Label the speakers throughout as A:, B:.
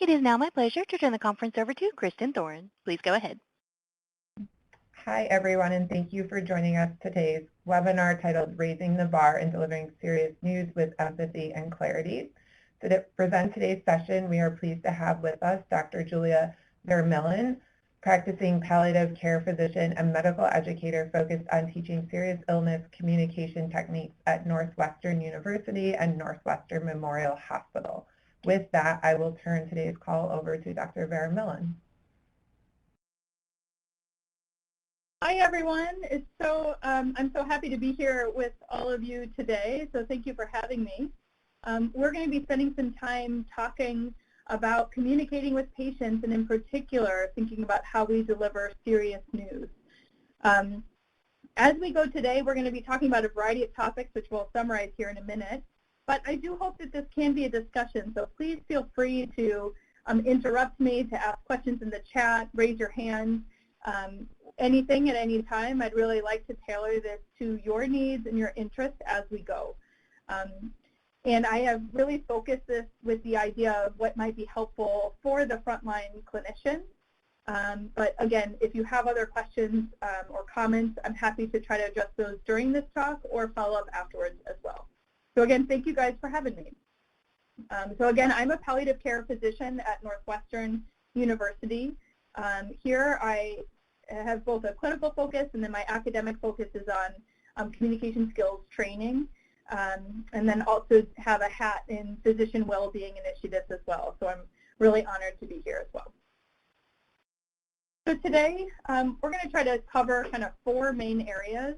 A: It is now my pleasure to turn the conference over to Kristen Thorne. Please go ahead.
B: Hi, everyone, and thank you for joining us today's webinar titled Raising the Bar and Delivering Serious News with Empathy and Clarity. To present today's session, we are pleased to have with us Dr. Julia Vermillion, practicing palliative care physician and medical educator focused on teaching serious illness communication techniques at Northwestern University and Northwestern Memorial Hospital. With that, I will turn today's call over to Dr. Vermillion.
C: Hi everyone, I'm so happy to be here with all of you today, so thank you for having me. We're going to be spending some time talking about communicating with patients, and in particular thinking about how we deliver serious news. As we go today, we're going to be talking about a variety of topics which we'll summarize here in a minute, but I do hope that this can be a discussion, so please feel free to interrupt me, to ask questions in the chat, raise your hand. Anything at any time. I'd really like to tailor this to your needs and your interests as we go. And I have really focused this with the idea of what might be helpful for the frontline clinician. But again, if you have other questions or comments, I'm happy to try to address those during this talk or follow up afterwards as well. So again, thank you guys for having me. So again, I'm a palliative care physician at Northwestern University. Here I have both a clinical focus, and then my academic focus is on communication skills training, and then also have a hat in physician well-being initiatives as well. So I'm really honored to be here as well. So today we're going to try to cover kind of 4 main areas.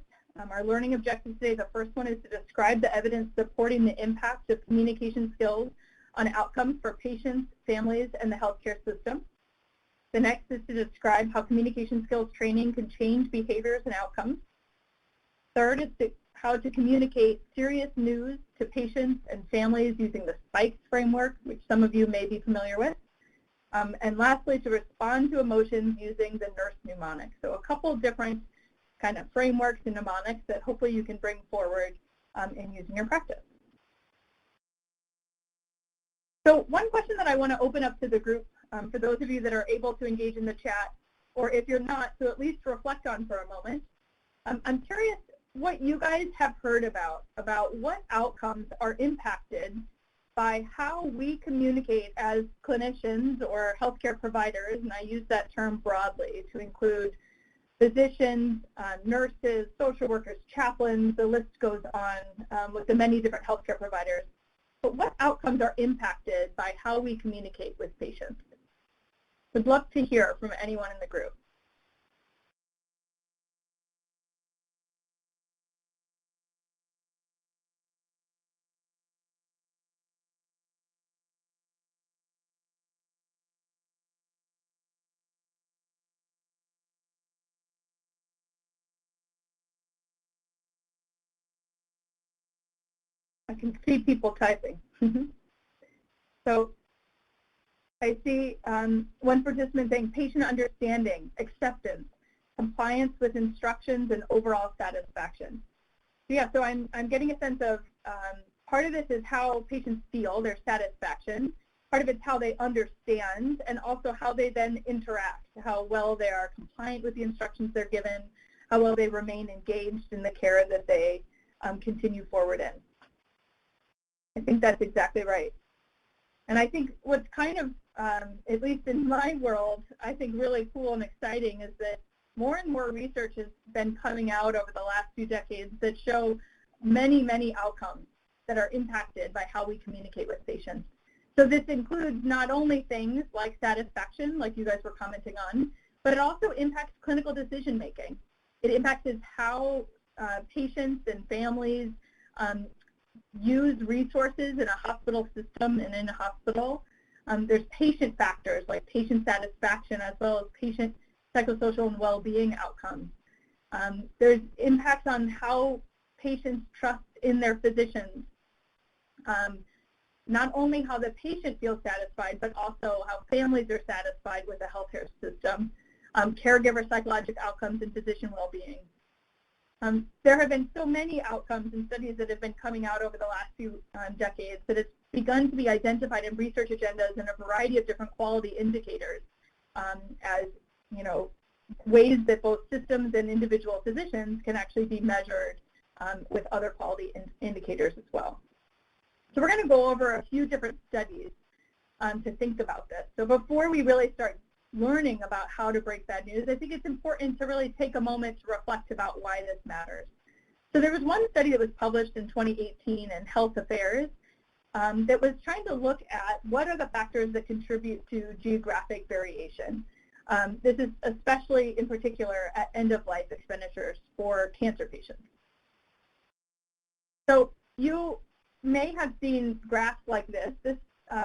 C: Our learning objectives today, the first one is to describe the evidence supporting the impact of communication skills on outcomes for patients, families, and the healthcare system. The next is to describe how communication skills training can change behaviors and outcomes. Third is how to communicate serious news to patients and families using the SPIKES framework, which some of you may be familiar with. And lastly, to respond to emotions using the nurse mnemonic. So a couple different kind of frameworks and mnemonics that hopefully you can bring forward in using your practice. So one question that I want to open up to the group, for those of you that are able to engage in the chat, or if you're not, to at least reflect on for a moment. I'm curious what you guys have heard about what outcomes are impacted by how we communicate as clinicians or healthcare providers, and I use that term broadly to include physicians, nurses, social workers, chaplains, the list goes on with the many different healthcare providers. But what outcomes are impacted by how we communicate with patients? Would love to hear from anyone in the group. I can see people typing. So I see one participant saying patient understanding, acceptance, compliance with instructions, and overall satisfaction. So yeah, so I'm getting a sense of part of this is how patients feel, their satisfaction. Part of it's how they understand, and also how they then interact, how well they are compliant with the instructions they're given, how well they remain engaged in the care that they continue forward in. I think that's exactly right. And I think what's kind of, at least in my world, I think really cool and exciting is that more and more research has been coming out over the last few decades that show many, many outcomes that are impacted by how we communicate with patients. So this includes not only things like satisfaction, like you guys were commenting on, but it also impacts clinical decision making. It impacts how patients and families use resources in a hospital system and in a hospital. There's patient factors like patient satisfaction as well as patient psychosocial and well-being outcomes. There's impacts on how patients trust in their physicians. Not only how the patient feels satisfied, but also how families are satisfied with the healthcare system. Caregiver psychological outcomes and physician well-being. There have been so many outcomes and studies that have been coming out over the last few decades that begun to be identified in research agendas in a variety of different quality indicators as, ways that both systems and individual physicians can actually be measured with other quality indicators as well. So we're going to go over a few different studies to think about this. So before we really start learning about how to break bad news, I think it's important to really take a moment to reflect about why this matters. So there was one study that was published in 2018 in Health Affairs that was trying to look at what are the factors that contribute to geographic variation. This is especially in particular at end-of-life expenditures for cancer patients. So you may have seen graphs like this. This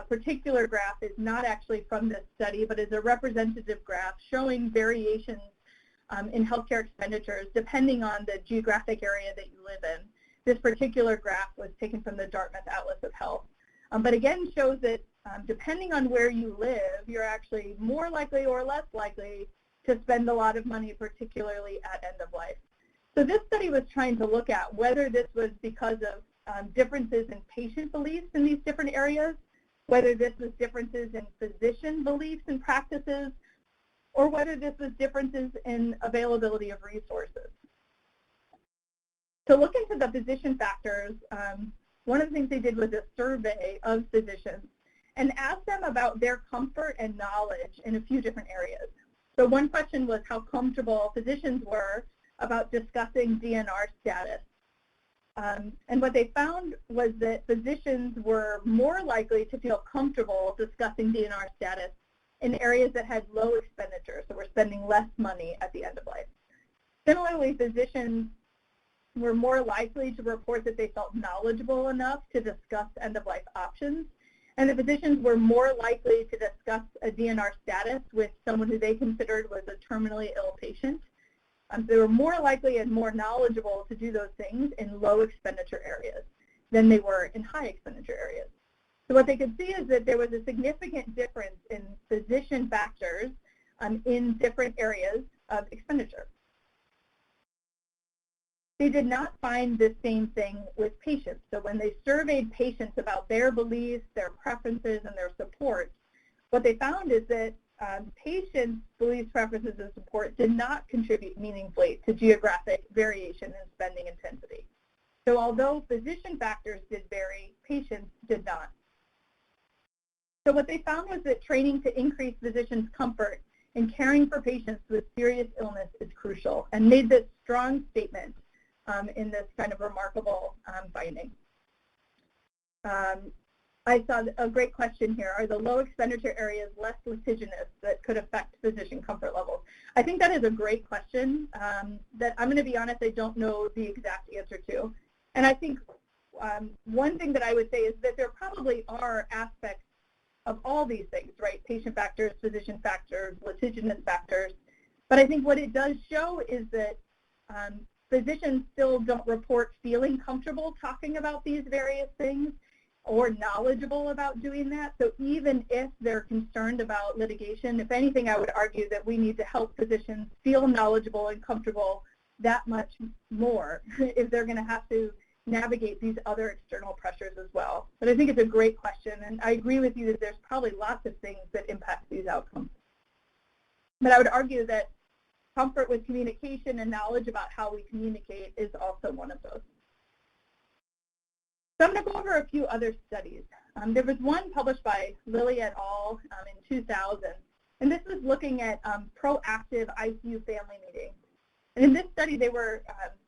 C: particular graph is not actually from this study, but is a representative graph showing variations in healthcare expenditures depending on the geographic area that you live in. This particular graph was taken from the Dartmouth Atlas of Health. But again shows that depending on where you live, you're actually more likely or less likely to spend a lot of money, particularly at end of life. So this study was trying to look at whether this was because of differences in patient beliefs in these different areas, whether this was differences in physician beliefs and practices, or whether this was differences in availability of resources. To look into the physician factors, one of the things they did was a survey of physicians and asked them about their comfort and knowledge in a few different areas. So one question was how comfortable physicians were about discussing DNR status. And what they found was that physicians were more likely to feel comfortable discussing DNR status in areas that had low expenditure, so we're spending less money at the end of life. Similarly, physicians were more likely to report that they felt knowledgeable enough to discuss end-of-life options, and the physicians were more likely to discuss a DNR status with someone who they considered was a terminally ill patient. They were more likely and more knowledgeable to do those things in low expenditure areas than they were in high expenditure areas. So what they could see is that there was a significant difference in physician factors in different areas of expenditure. They did not find the same thing with patients. So when they surveyed patients about their beliefs, their preferences, and their supports, what they found is that patients' beliefs, preferences, and support did not contribute meaningfully to geographic variation in spending intensity. So although physician factors did vary, patients did not. So what they found was that training to increase physicians' comfort in caring for patients with serious illness is crucial, and made this strong statement in this kind of remarkable finding. I saw a great question here. Are the low expenditure areas less litigious that could affect physician comfort levels? I think that is a great question that I'm going to be honest, I don't know the exact answer to. And I think one thing that I would say is that there probably are aspects of all these things, right? Patient factors, physician factors, litigious factors. But I think what it does show is that physicians still don't report feeling comfortable talking about these various things or knowledgeable about doing that. So even if they're concerned about litigation, if anything, I would argue that we need to help physicians feel knowledgeable and comfortable that much more if they're going to have to navigate these other external pressures as well. But I think it's a great question, and I agree with you that there's probably lots of things that impact these outcomes. But I would argue that comfort with communication and knowledge about how we communicate is also one of those. So I'm going to go over a few other studies. There was one published by Lilly et al. In 2000, and this was looking at proactive ICU family meetings. And in this study, they were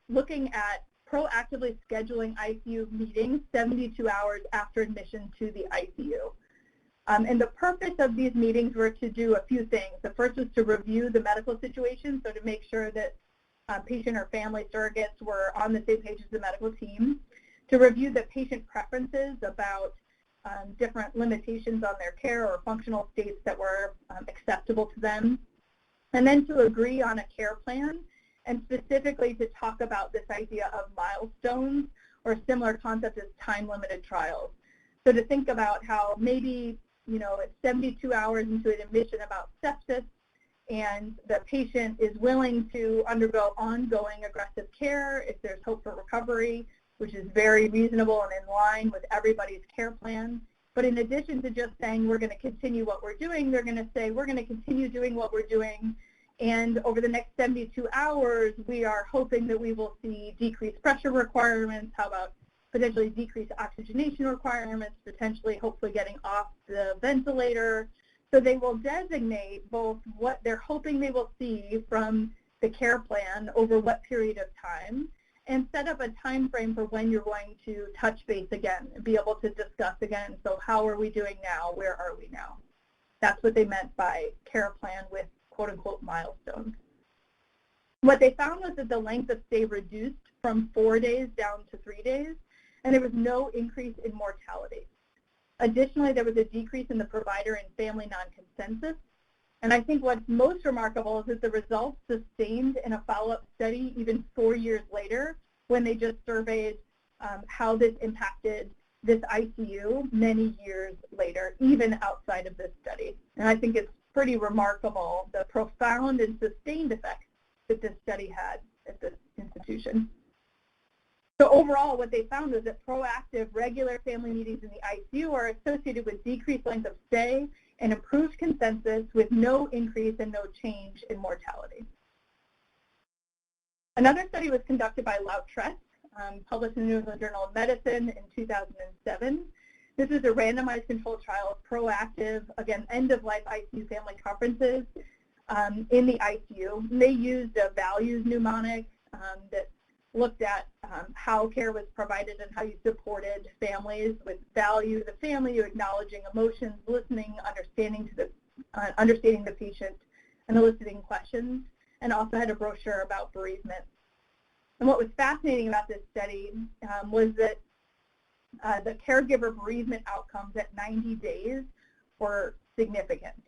C: looking at proactively scheduling ICU meetings 72 hours after admission to the ICU. And the purpose of these meetings were to do a few things. The first was to review the medical situation, so to make sure that patient or family surrogates were on the same page as the medical team, to review the patient preferences about different limitations on their care or functional states that were acceptable to them, and then to agree on a care plan, and specifically to talk about this idea of milestones or similar concept as time-limited trials. So to think about how maybe, it's 72 hours into an admission about sepsis, and the patient is willing to undergo ongoing aggressive care if there's hope for recovery, which is very reasonable and in line with everybody's care plan. But in addition to just saying we're going to continue what we're doing, they're going to say we're going to continue doing what we're doing, and over the next 72 hours, we are hoping that we will see decreased pressure requirements. How about potentially decreased oxygenation requirements, potentially hopefully getting off the ventilator. So they will designate both what they're hoping they will see from the care plan over what period of time, and set up a time frame for when you're going to touch base again and be able to discuss again. So how are we doing now? Where are we now? That's what they meant by care plan with quote-unquote milestones. What they found was that the length of stay reduced from 4 days down to 3 days, and there was no increase in mortality. Additionally, there was a decrease in the provider and family non-consensus. And I think what's most remarkable is that the results sustained in a follow-up study even 4 years later, when they just surveyed how this impacted this ICU many years later, even outside of this study. And I think it's pretty remarkable the profound and sustained effects that this study had at this institution. So overall, what they found was that proactive, regular family meetings in the ICU are associated with decreased length of stay and improved consensus with no increase and no change in mortality. Another study was conducted by Lautrec, published in the New England Journal of Medicine in 2007. This is a randomized controlled trial of proactive, again, end-of-life ICU family conferences in the ICU. And they used a values mnemonic that looked at how care was provided and how you supported families with value, the family, you acknowledging emotions, listening, understanding the patient, and eliciting questions, and also had a brochure about bereavement. And what was fascinating about this study was that the caregiver bereavement outcomes at 90 days were significant.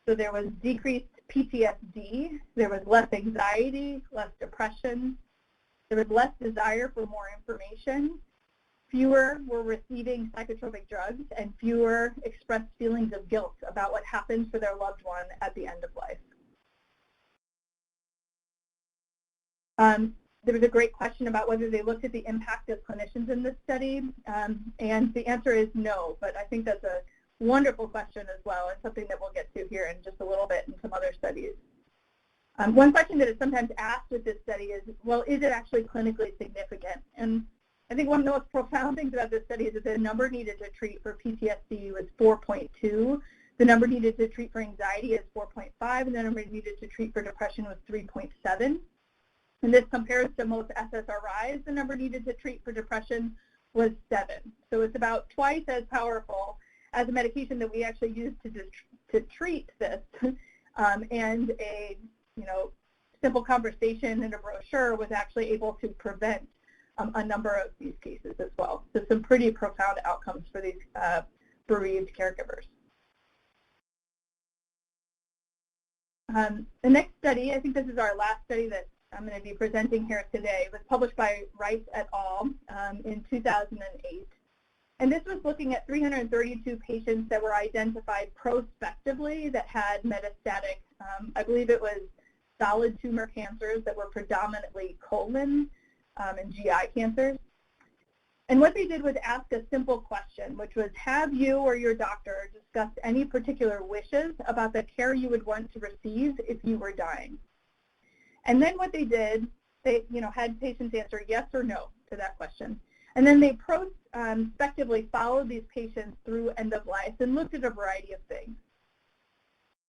C: So there was decreased PTSD, there was less anxiety, less depression, there was less desire for more information, fewer were receiving psychotropic drugs, and fewer expressed feelings of guilt about what happens for their loved one at the end of life. There was a great question about whether they looked at the impact of clinicians in this study, and the answer is no, but I think that's a wonderful question as well, and something that we'll get to here in just a little bit in some other studies. One question that is sometimes asked with this study is, well, is it actually clinically significant? And I think one of the most profound things about this study is that the number needed to treat for PTSD was 4.2, the number needed to treat for anxiety is 4.5, and the number needed to treat for depression was 3.7. And this compares to most SSRIs. The number needed to treat for depression was 7. So it's about twice as powerful as a medication that we actually use to treat this. And a simple conversation and a brochure was actually able to prevent a number of these cases as well. So some pretty profound outcomes for these bereaved caregivers. The next study, I think this is our last study that I'm going to be presenting here today, was published by Rice et al. In 2008. And this was looking at 332 patients that were identified prospectively that had metastatic, I believe it was solid tumor cancers that were predominantly colon and GI cancers. And what they did was ask a simple question, which was, have you or your doctor discussed any particular wishes about the care you would want to receive if you were dying? And then what they did, they had patients answer yes or no to that question. And then they prospectively followed these patients through end of life and looked at a variety of things.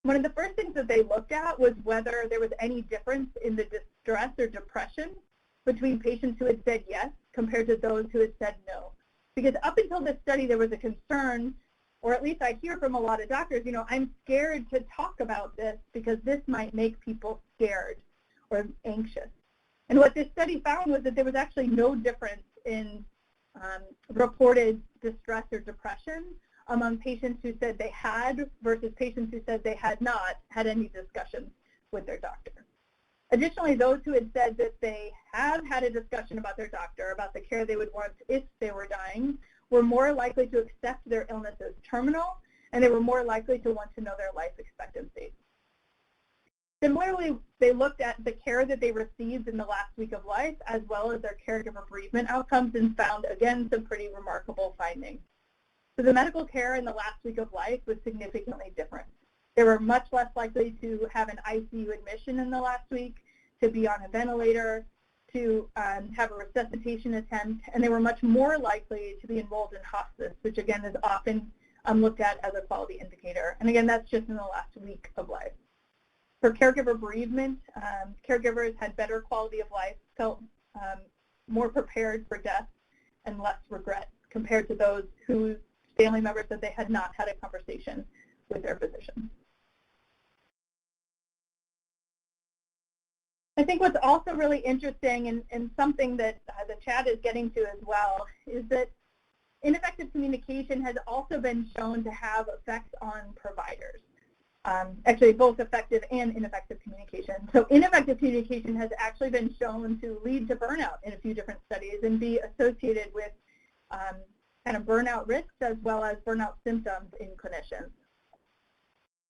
C: One of the first things that they looked at was whether there was any difference in the distress or depression between patients who had said yes compared to those who had said no. Because up until this study, there was a concern, or at least I hear from a lot of doctors, I'm scared to talk about this because this might make people scared or anxious. And what this study found was that there was actually no difference in reported distress or depression among patients who said they had versus patients who said they had not had any discussions with their doctor. Additionally, those who had said that they have had a discussion about their doctor about the care they would want if they were dying were more likely to accept their illness as terminal, and they were more likely to want to know their life expectancy. Similarly, they looked at the care that they received in the last week of life as well as their caregiver bereavement outcomes and found, again, some pretty remarkable findings. So the medical care in the last week of life was significantly different. They were much less likely to have an ICU admission in the last week, to be on a ventilator, to have a resuscitation attempt, and they were much more likely to be enrolled in hospice, which again is often looked at as a quality indicator. And again, that's just in the last week of life. For caregiver bereavement, caregivers had better quality of life, felt more prepared for death, and less regret compared to those whose family members said they had not had a conversation with their physician. I think what's also really interesting and something that the chat is getting to as well is that ineffective communication has also been shown to have effects on providers. Actually, both effective and ineffective communication. So ineffective communication has actually been shown to lead to burnout in a few different studies and be associated with kind of burnout risks as well as burnout symptoms in clinicians.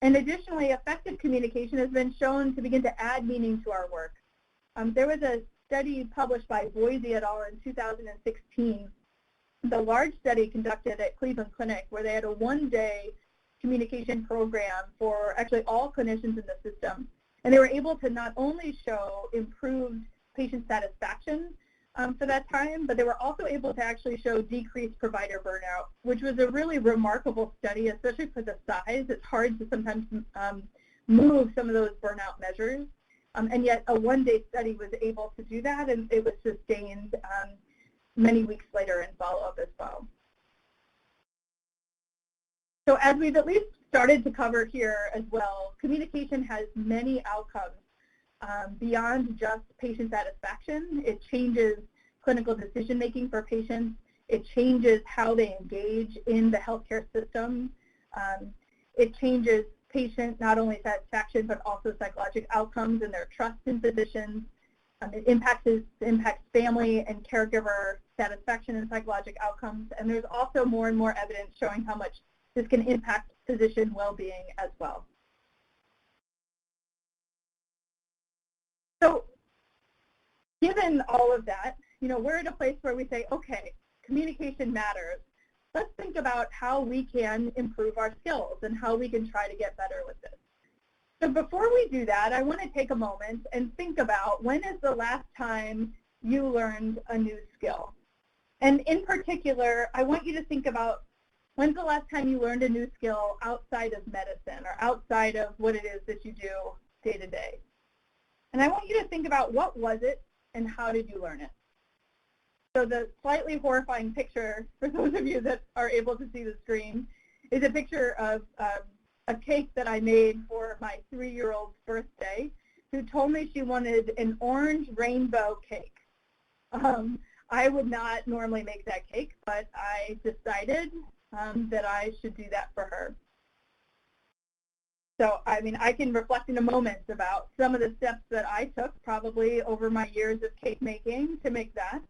C: And additionally, effective communication has been shown to begin to add meaning to our work. There was a study published by Boise et al. In 2016, the large study conducted at Cleveland Clinic where they had a one-day communication program for actually all clinicians in the system. And they were able to not only show improved patient satisfaction for that time, but they were also able to actually show decreased provider burnout, which was a really remarkable study, especially for the size. It's hard to sometimes move some of those burnout measures. And yet a one-day study was able to do that, and it was sustained many weeks later in follow-up as well. So as we've at least started to cover here as well, communication has many outcomes beyond just patient satisfaction. It changes clinical decision-making for patients. It changes how they engage in the healthcare system. It changes patient not only satisfaction but also psychological outcomes and their trust in physicians. It impacts family and caregiver satisfaction and psychological outcomes. And there's also more and more evidence showing how much this can impact physician well-being as well. So given all of that, we're at a place where we say, okay, communication matters. Let's think about how we can improve our skills and how we can try to get better with this. So before we do that, I want to take a moment and think about when is the last time you learned a new skill. And in particular, I want you to think about when's the last time you learned a new skill outside of medicine or outside of what it is that you do day to day. And I want you to think about what was it and how did you learn it. So the slightly horrifying picture, for those of you that are able to see the screen, is a picture of a cake that I made for my 3-year-old's birthday, who told me she wanted an orange rainbow cake. I would not normally make that cake, but I decided that I should do that for her. So, I mean, I can reflect in a moment about some of the steps that I took probably over my years of cake making to make that.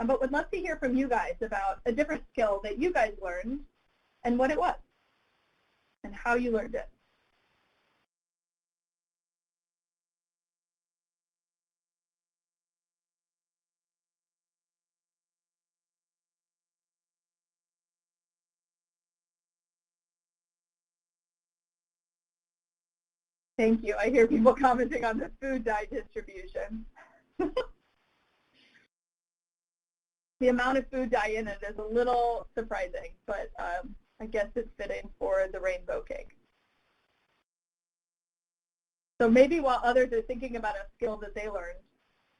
C: But would love to hear from you guys about a different skill that you guys learned and what it was and how you learned it. Thank you. I hear people commenting on the food dye distribution. The amount of food dye in it is a little surprising, but I guess it's fitting for the rainbow cake. So maybe while others are thinking about a skill that they learned,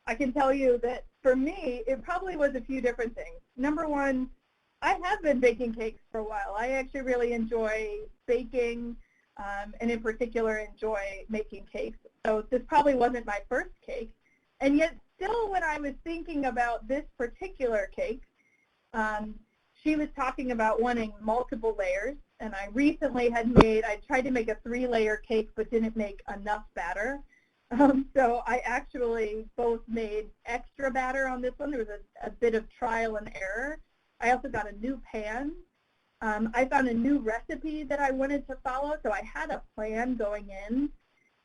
C: I can tell you that for me, it probably was a few different things. Number one, I have been baking cakes for a while. I actually really enjoy baking and in particular enjoy making cakes. So this probably wasn't my first cake. And yet still when I was thinking about this particular cake, she was talking about wanting multiple layers. And I recently I tried to make a 3-layer cake but didn't make enough batter. So I actually both made extra batter on this one. There was a bit of trial and error. I also got a new pan. I found a new recipe that I wanted to follow, so I had a plan going in.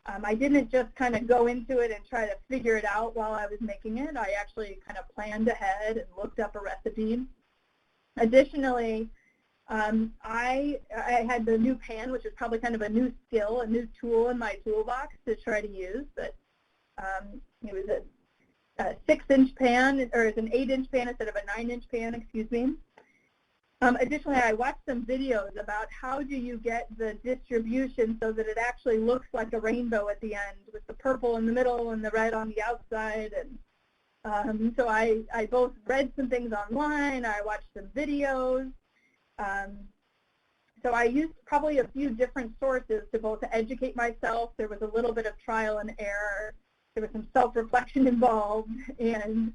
C: I didn't just kind of go into it and try to figure it out while I was making it. I actually kind of planned ahead and looked up a recipe. Additionally, I had the new pan, which is probably kind of a new skill, a new tool in my toolbox to try to use. But it was a 6-inch pan, or it's an 8-inch pan instead of a 9-inch pan, excuse me. Additionally, I watched some videos about how do you get the distribution so that it actually looks like a rainbow at the end with the purple in the middle and the red on the outside. And so I both read some things online, I watched some videos. So I used probably a few different sources to both educate myself. There was a little bit of trial and error. There was some self-reflection involved, and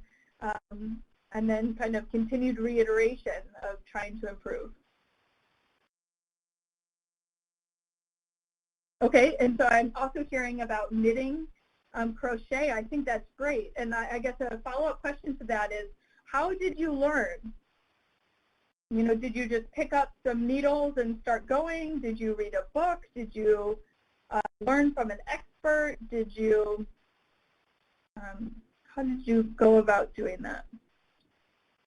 C: then kind of continued reiteration of trying to improve. Okay, and so I'm also hearing about knitting, crochet. I think that's great. And I guess a follow-up question to that is, how did you learn? You know, did you just pick up some needles and start going? Did you read a book? Did you learn from an expert? Did you, how did you go about doing that?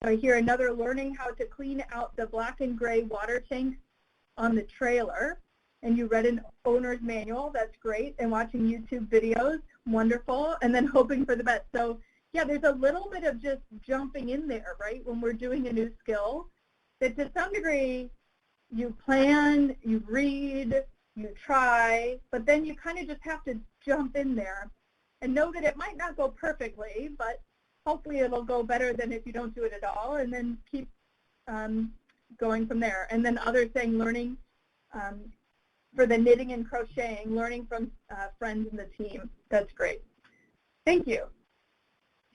C: I hear another, learning how to clean out the black and gray water tanks on the trailer. And you read an owner's manual, that's great. And watching YouTube videos, wonderful. And then hoping for the best. So yeah, there's a little bit of just jumping in there, right? When we're doing a new skill, that to some degree, you plan, you read, you try, but then you kind of just have to jump in there and know that it might not go perfectly, but hopefully it'll go better than if you don't do it at all, and then keep going from there. And then others saying learning for the knitting and crocheting, learning from friends in the team. That's great. Thank you.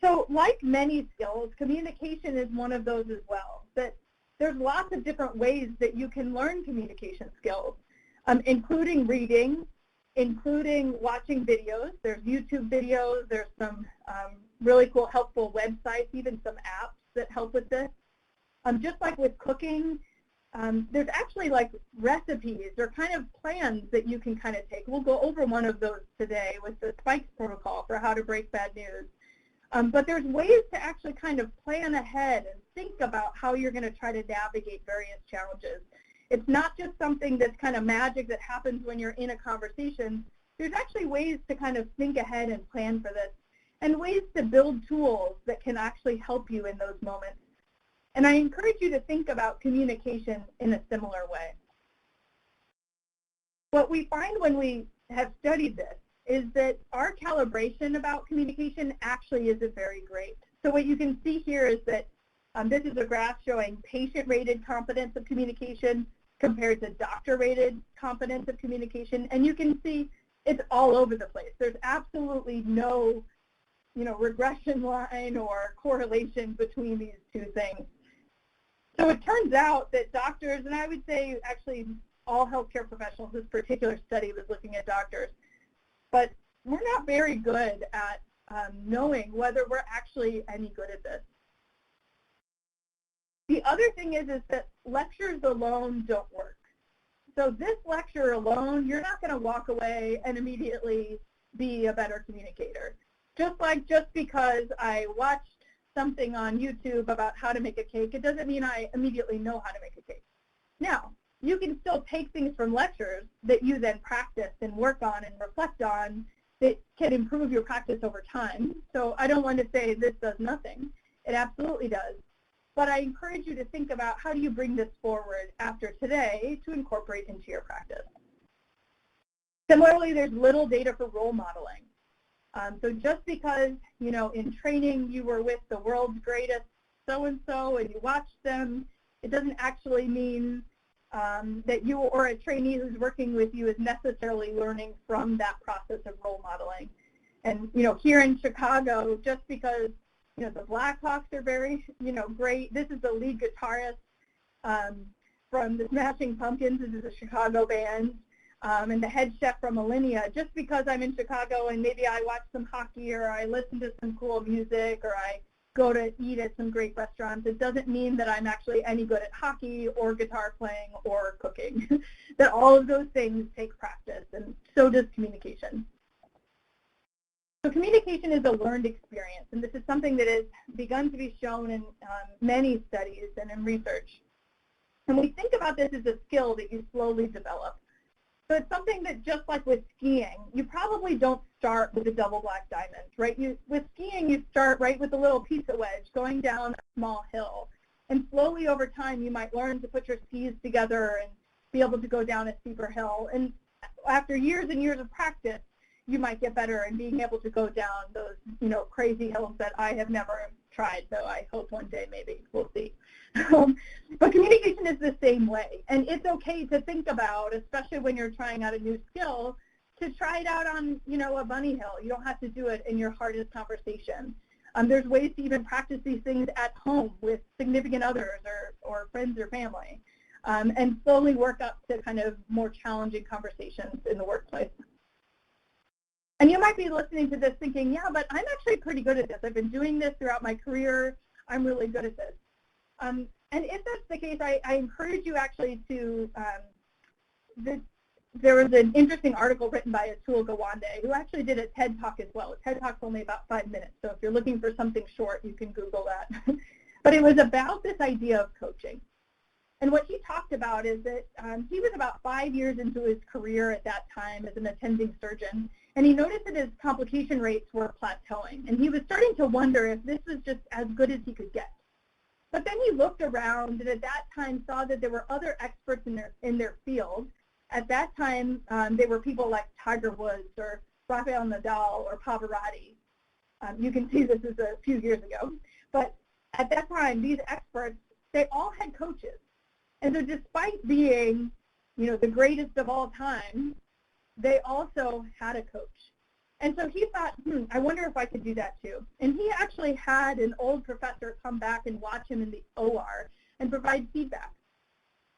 C: So like many skills, communication is one of those as well. That there's lots of different ways that you can learn communication skills, including reading, including watching videos. There's YouTube videos, there's some really cool, helpful websites, even some apps that help with this. Just like with cooking, there's actually like recipes or kind of plans that you can kind of take. We'll go over one of those today with the SPIKES protocol for how to break bad news. But there's ways to actually kind of plan ahead and think about how you're going to try to navigate various challenges. It's not just something that's kind of magic that happens when you're in a conversation. There's actually ways to kind of think ahead and plan for this, and ways to build tools that can actually help you in those moments. And I encourage you to think about communication in a similar way. What we find when we have studied this is that our calibration about communication actually isn't very great. So what you can see here is that this is a graph showing patient-rated competence of communication compared to doctor-rated competence of communication, and you can see it's all over the place. There's absolutely no, regression line or correlation between these two things. So it turns out that doctors, and I would say actually all healthcare professionals, this particular study was looking at doctors, but we're not very good at knowing whether we're actually any good at this. The other thing is that lectures alone don't work. So this lecture alone, you're not going to walk away and immediately be a better communicator. Just because I watched something on YouTube about how to make a cake, it doesn't mean I immediately know how to make a cake. Now, you can still take things from lectures that you then practice and work on and reflect on that can improve your practice over time. So I don't want to say this does nothing. It absolutely does. But I encourage you to think about how do you bring this forward after today to incorporate into your practice. Similarly, there's little data for role modeling. So just because, in training you were with the world's greatest so-and-so and you watched them, it doesn't actually mean that you or a trainee who's working with you is necessarily learning from that process of role modeling. And, here in Chicago, just because, the Blackhawks are very, great. This is the lead guitarist from the Smashing Pumpkins. This is a Chicago band. And the head chef from Alinea. Just because I'm in Chicago and maybe I watch some hockey or I listen to some cool music or I go to eat at some great restaurants, it doesn't mean that I'm actually any good at hockey or guitar playing or cooking. That all of those things take practice, and so does communication. So communication is a learned experience, and this is something that has begun to be shown in many studies and in research. And we think about this as a skill that you slowly develop. So it's something that, just like with skiing, you probably don't start with a double black diamond, right? With skiing, you start right with a little pizza wedge going down a small hill. And slowly over time, you might learn to put your skis together and be able to go down a steeper hill. And after years and years of practice, you might get better in being able to go down those, crazy hills that I have never tried, so I hope one day maybe. We'll see. But communication is the same way. And it's okay to think about, especially when you're trying out a new skill, to try it out on, a bunny hill. You don't have to do it in your hardest conversation. There's ways to even practice these things at home with significant others or friends or family, and slowly work up to kind of more challenging conversations in the workplace. And you might be listening to this thinking, yeah, but I'm actually pretty good at this. I've been doing this throughout my career. I'm really good at this. And if that's the case, I encourage you actually to, there was an interesting article written by Atul Gawande, who actually did a TED Talk as well. A TED Talk's only about 5 minutes, so if you're looking for something short, you can Google that. But it was about this idea of coaching. And what he talked about is that he was about 5 years into his career at that time as an attending surgeon, and he noticed that his complication rates were plateauing. And he was starting to wonder if this was just as good as he could get. But then he looked around and at that time saw that there were other experts in their field. At that time, they were people like Tiger Woods or Rafael Nadal or Pavarotti. You can see this is a few years ago. But at that time, these experts, they all had coaches. And so despite being, the greatest of all time, they also had a coach. And so he thought, I wonder if I could do that too. And he actually had an old professor come back and watch him in the OR and provide feedback.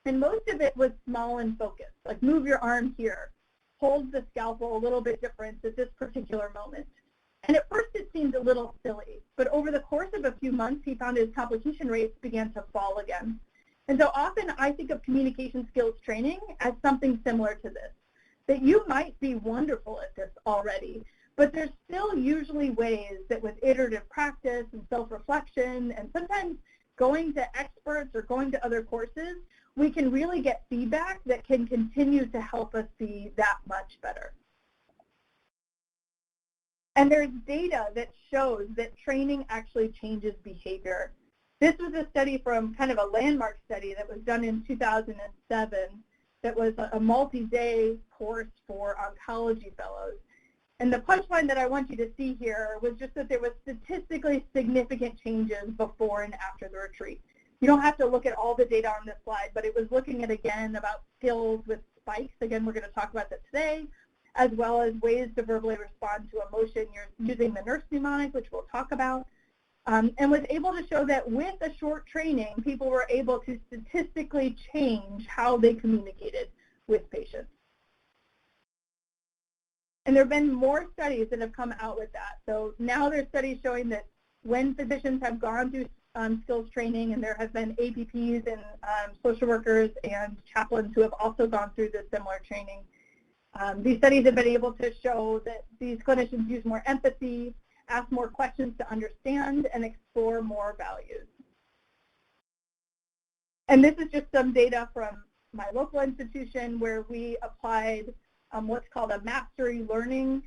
C: And most of it was small and focused, like move your arm here, hold the scalpel a little bit different at this particular moment. And at first it seemed a little silly, but over the course of a few months, he found his complication rates began to fall again. And so often I think of communication skills training as something similar to this, that you might be wonderful at this already, but there's still usually ways that with iterative practice and self-reflection and sometimes going to experts or going to other courses, we can really get feedback that can continue to help us be that much better. And there's data that shows that training actually changes behavior. This was a study from kind of a landmark study that was done in 2007 that was a multi-day course for oncology fellows. And the punchline that I want you to see here was just that there was statistically significant changes before and after the retreat. You don't have to look at all the data on this slide, but it was looking at, again, about skills with spikes. Again, we're going to talk about that today, as well as ways to verbally respond to emotion. You're using the nurse mnemonic, which we'll talk about, and was able to show that with a short training, people were able to statistically change how they communicated with patients. And there have been more studies that have come out with that. So now there's studies showing that when physicians have gone through skills training, and there have been APPs and social workers and chaplains who have also gone through this similar training. These studies have been able to show that these clinicians use more empathy, ask more questions to understand, and explore more values. And this is just some data from my local institution where we applied what's called a mastery learning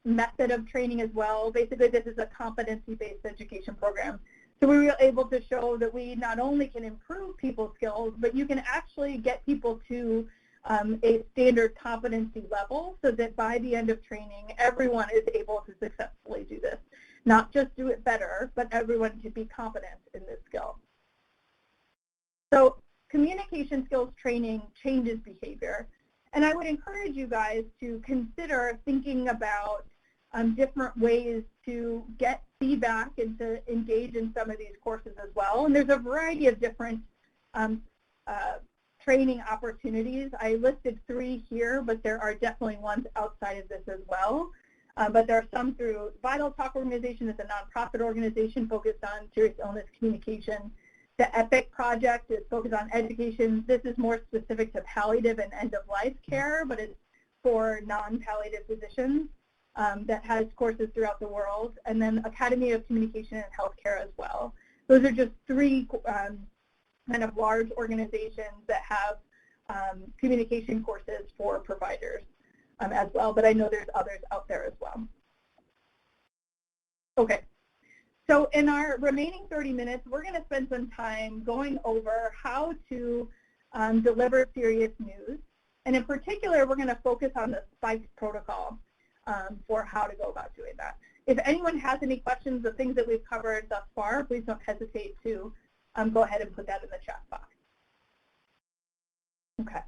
C: method of training as well. Basically, this is a competency-based education program. So we were able to show that we not only can improve people's skills, but you can actually get people to a standard competency level so that by the end of training, everyone is able to successfully do this. Not just do it better, but everyone can be competent in this skill. So communication skills training changes behavior. And I would encourage you guys to consider thinking about different ways to get feedback and to engage in some of these courses as well. And there's a variety of different training opportunities. I listed 3 here, but there are definitely ones outside of this as well. But there are some through Vital Talk organization. It's a nonprofit organization focused on serious illness communication. The EPIC project is focused on education. This is more specific to palliative and end-of-life care, but it's for non-palliative physicians that has courses throughout the world. And then Academy of Communication and Healthcare as well. Those are just 3 kind of large organizations that have communication courses for providers as well, but I know there's others out there as well. Okay, so in our remaining 30 minutes, we're going to spend some time going over how to deliver serious news. And in particular, we're going to focus on the SPIKE protocol for how to go about doing that. If anyone has any questions of things that we've covered thus far, please don't hesitate to go ahead and put that in the chat box. Okay.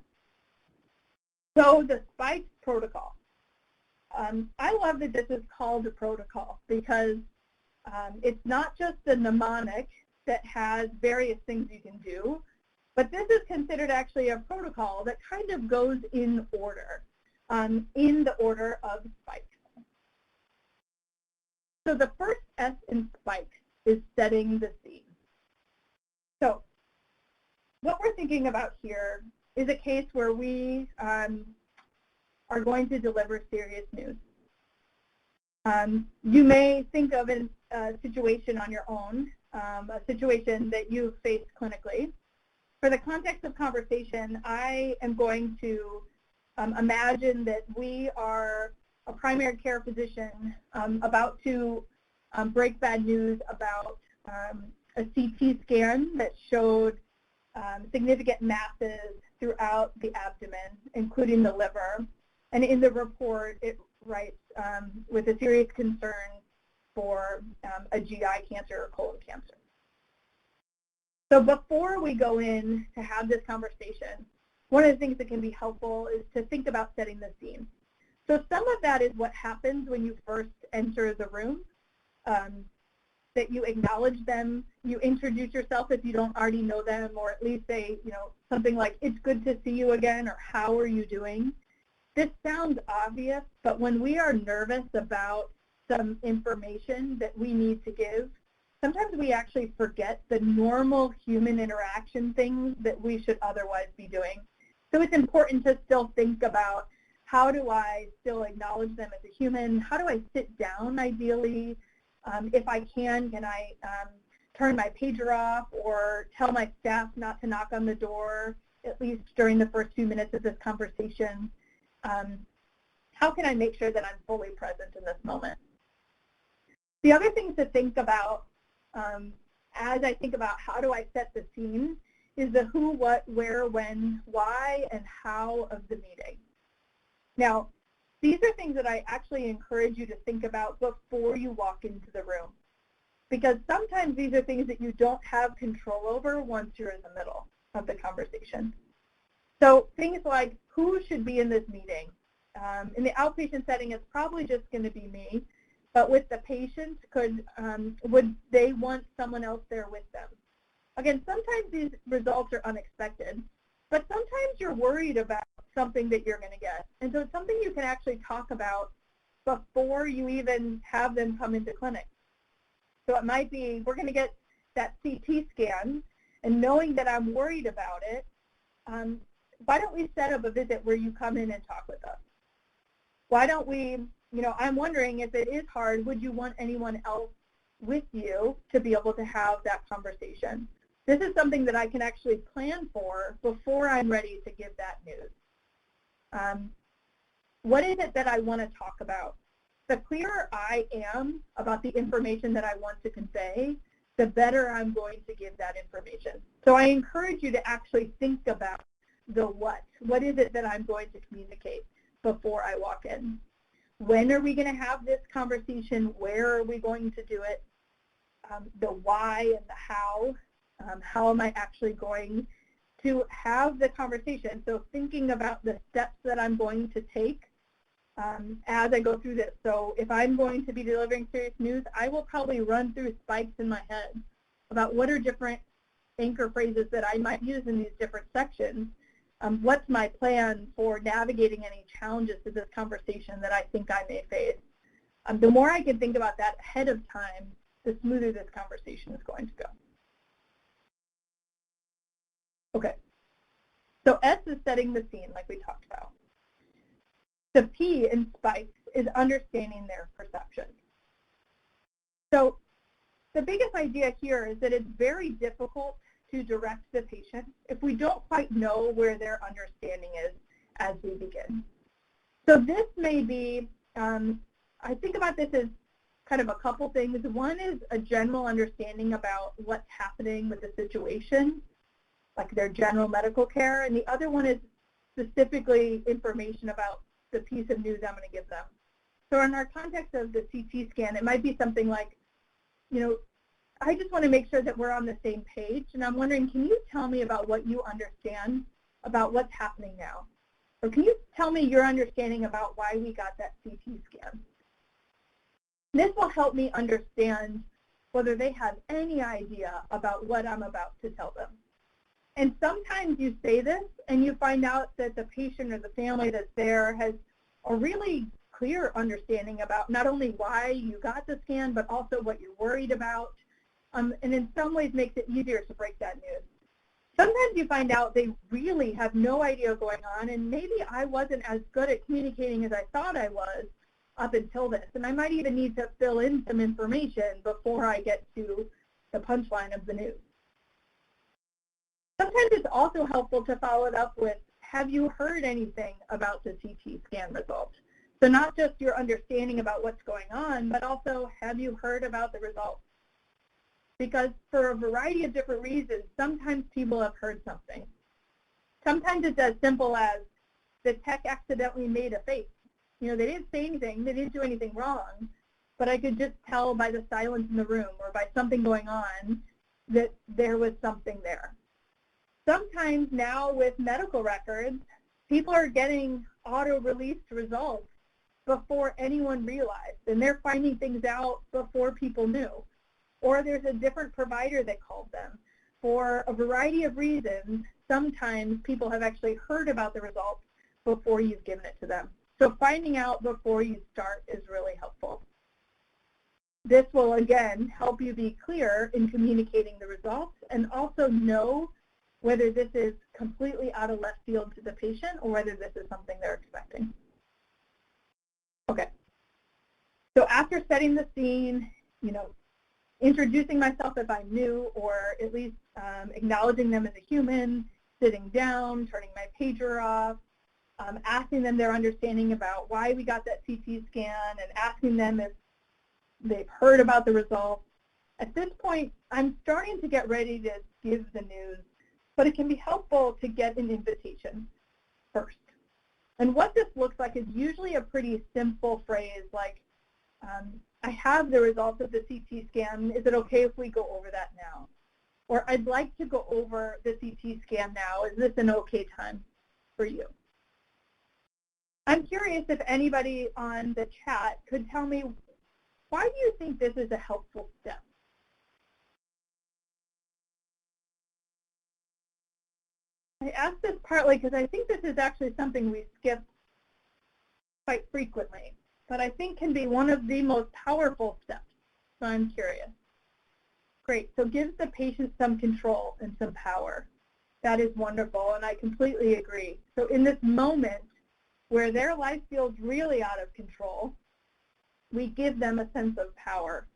C: So the SPIKE protocol. I love that this is called a protocol because it's not just the mnemonic that has various things you can do, but this is considered actually a protocol that kind of goes in order, in the order of SPIKE. So the first S in SPIKE is setting the scene. So what we're thinking about here is a case where we are going to deliver serious news. You may think of a situation on your own, a situation that you've faced clinically. For the context of conversation, I am going to imagine that we are a primary care physician about to break bad news about a CT scan that showed significant masses throughout the abdomen, including the liver. And in the report, it writes with a serious concern for a GI cancer or colon cancer. So before we go in to have this conversation, one of the things that can be helpful is to think about setting the scene. So some of that is what happens when you first enter the room, that you acknowledge them, you introduce yourself if you don't already know them, or at least say, you know, something like, it's good to see you again, or how are you doing? This sounds obvious, but when we are nervous about some information that we need to give, sometimes we actually forget the normal human interaction things that we should otherwise be doing. So it's important to still think about, how do I still acknowledge them as a human? How do I sit down ideally? If I can I turn my pager off or tell my staff not to knock on the door, at least during the first few minutes of this conversation? How can I make sure that I'm fully present in this moment? The other things to think about as I think about how do I set the scene is the who, what, where, when, why, and how of the meeting. Now, these are things that I actually encourage you to think about before you walk into the room, because sometimes these are things that you don't have control over once you're in the middle of the conversation. So things like, who should be in this meeting? In the outpatient setting, it's probably just going to be me, but with the patient, would they want someone else there with them? Again, sometimes these results are unexpected, but sometimes you're worried about something that you're going to get. And so it's something you can actually talk about before you even have them come into clinic. So it might be, we're going to get that CT scan, and knowing that I'm worried about it, why don't we set up a visit where you come in and talk with us? Why don't we, you know, I'm wondering if it is hard, would you want anyone else with you to be able to have that conversation? This is something that I can actually plan for before I'm ready to give that news. What is it that I want to talk about? The clearer I am about the information that I want to convey, the better I'm going to give that information. So I encourage you to actually think about the what. What is it that I'm going to communicate before I walk in? When are we going to have this conversation? Where are we going to do it? The why and the how. How am I actually going to have the conversation? So thinking about the steps that I'm going to take as I go through this. So if I'm going to be delivering serious news, I will probably run through spikes in my head about what are different anchor phrases that I might use in these different sections. What's my plan for navigating any challenges to this conversation that I think I may face? The more I can think about that ahead of time, the smoother this conversation is going to go. Okay, so S is setting the scene like we talked about. The P in spikes is understanding their perception. So the biggest idea here is that it's very difficult to direct the patient if we don't quite know where their understanding is as we begin. So this may be, I think about this as kind of a couple things. One is a general understanding about what's happening with the situation, like their general medical care, and the other one is specifically information about the piece of news I'm going to give them. So in our context of the CT scan, it might be something like, you know, I just want to make sure that we're on the same page, and I'm wondering, can you tell me about what you understand about what's happening now? Or can you tell me your understanding about why we got that CT scan? This will help me understand whether they have any idea about what I'm about to tell them. And sometimes you say this and you find out that the patient or the family that's there has a really clear understanding about not only why you got the scan, but also what you're worried about, and in some ways makes it easier to break that news. Sometimes you find out they really have no idea what's going on, and maybe I wasn't as good at communicating as I thought I was up until this, and I might even need to fill in some information before I get to the punchline of the news. Sometimes it's also helpful to follow it up with, have you heard anything about the CT scan results? So not just your understanding about what's going on, but also, have you heard about the results? Because for a variety of different reasons, sometimes people have heard something. Sometimes it's as simple as the tech accidentally made a face. You know, they didn't say anything, they didn't do anything wrong, but I could just tell by the silence in the room or by something going on that there was something there. Sometimes now with medical records, people are getting auto-released results before anyone realized, and they're finding things out before people knew. Or there's a different provider that called them. For a variety of reasons, sometimes people have actually heard about the results before you've given it to them. So finding out before you start is really helpful. This will, again, help you be clear in communicating the results and also know whether this is completely out of left field to the patient or whether this is something they're expecting. Okay. So after setting the scene, you know, introducing myself if I'm new, or at least acknowledging them as a human, sitting down, turning my pager off, asking them their understanding about why we got that CT scan, and asking them if they've heard about the results. At this point, I'm starting to get ready to give the news, but it can be helpful to get an invitation first. And what this looks like is usually a pretty simple phrase like, I have the results of the CT scan. Is it okay if we go over that now? Or I'd like to go over the CT scan now. Is this an okay time for you? I'm curious if anybody on the chat could tell me, why do you think this is a helpful step? I ask this partly because I think this is actually something we skip quite frequently, but I think can be one of the most powerful steps. So I'm curious. Great, so gives the patient some control and some power. That is wonderful, and I completely agree. So in this moment where their life feels really out of control, we give them a sense of power.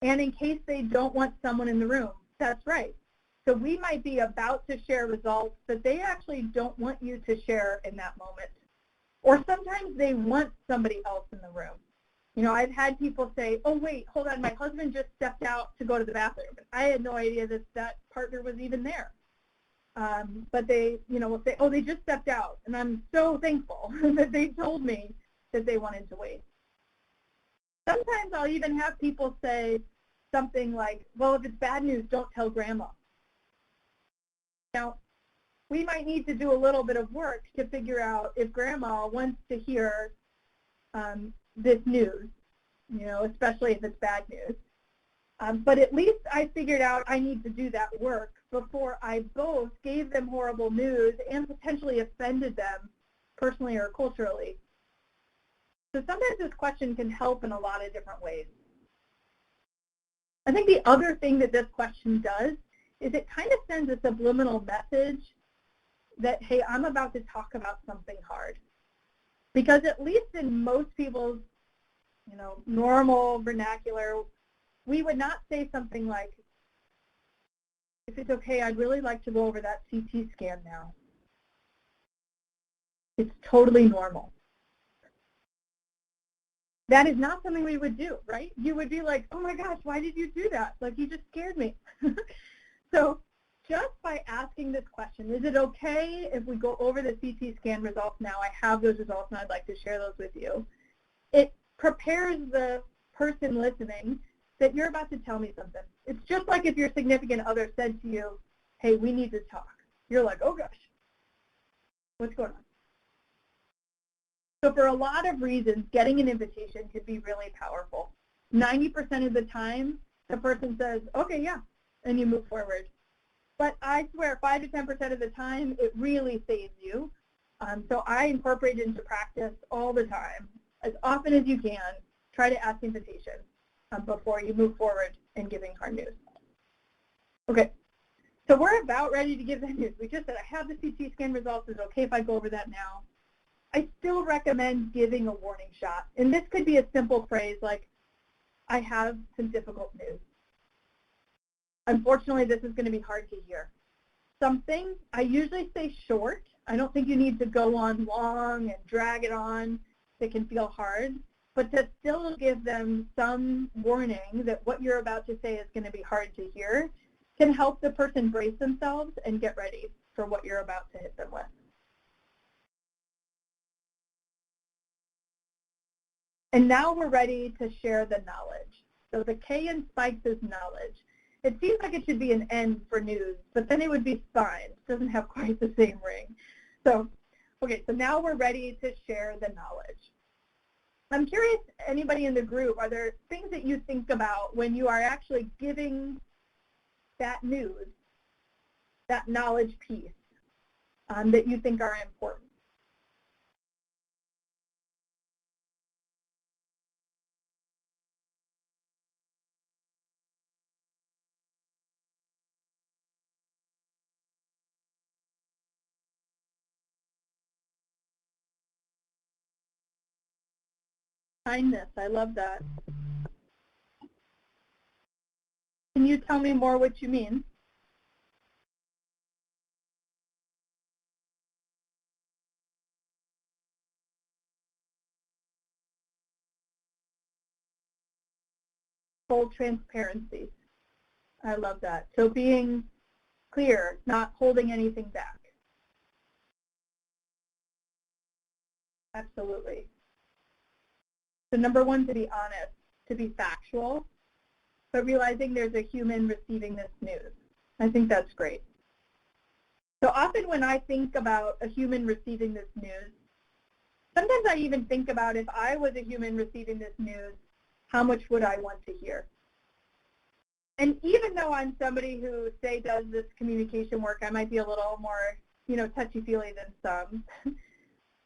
C: And in case they don't want someone in the room, that's right. So we might be about to share results, but they actually don't want you to share in that moment. Or sometimes they want somebody else in the room. You know, I've had people say, oh, wait, hold on, my husband just stepped out to go to the bathroom. I had no idea that that partner was even there. But they, you know, will say, oh, they just stepped out. And I'm so thankful that they told me that they wanted to wait. Sometimes I'll even have people say something like, well, if it's bad news, don't tell grandma. Now, we might need to do a little bit of work to figure out if grandma wants to hear this news, you know, especially if it's bad news. But at least I figured out I need to do that work before I both gave them horrible news and potentially offended them personally or culturally. So sometimes this question can help in a lot of different ways. I think the other thing that this question does is it kind of sends a subliminal message that, hey, I'm about to talk about something hard. Because at least in most people's, you know, normal vernacular, we would not say something like, if it's okay, I'd really like to go over that CT scan now. It's totally normal. That is not something we would do, right? You would be like, oh my gosh, why did you do that? Like, you just scared me. So just by asking this question, is it okay if we go over the CT scan results now? I have those results and I'd like to share those with you. It prepares the person listening that you're about to tell me something. It's just like if your significant other said to you, hey, we need to talk. You're like, oh gosh, what's going on? So for a lot of reasons, getting an invitation could be really powerful. 90% of the time, the person says, okay, yeah, and you move forward. But I swear 5 to 10% of the time, it really saves you. So I incorporate it into practice all the time. As often as you can, try to ask invitations before you move forward in giving hard news. Okay, so we're about ready to give that news. We just said I have the CT scan results. Is it okay if I go over that now? I still recommend giving a warning shot. And this could be a simple phrase like, I have some difficult news. Unfortunately, this is going to be hard to hear. Something, I usually say short. I don't think you need to go on long and drag it on. It can feel hard. But to still give them some warning that what you're about to say is going to be hard to hear can help the person brace themselves and get ready for what you're about to hit them with. And now we're ready to share the knowledge. So the K in spikes is knowledge. It seems like it should be an N for news, but then it would be spines. It doesn't have quite the same ring. So, okay, so now we're ready to share the knowledge. I'm curious, anybody in the group, are there things that you think about when you are actually giving that news, that knowledge piece, that you think are important? Kindness, I love that. Can you tell me more what you mean? Full transparency. I love that. So being clear, not holding anything back. Absolutely. So number one, to be honest, to be factual, but realizing there's a human receiving this news. I think that's great. So often when I think about a human receiving this news, sometimes I even think about if I was a human receiving this news, how much would I want to hear? And even though I'm somebody who, say, does this communication work, I might be a little more, touchy-feely than some.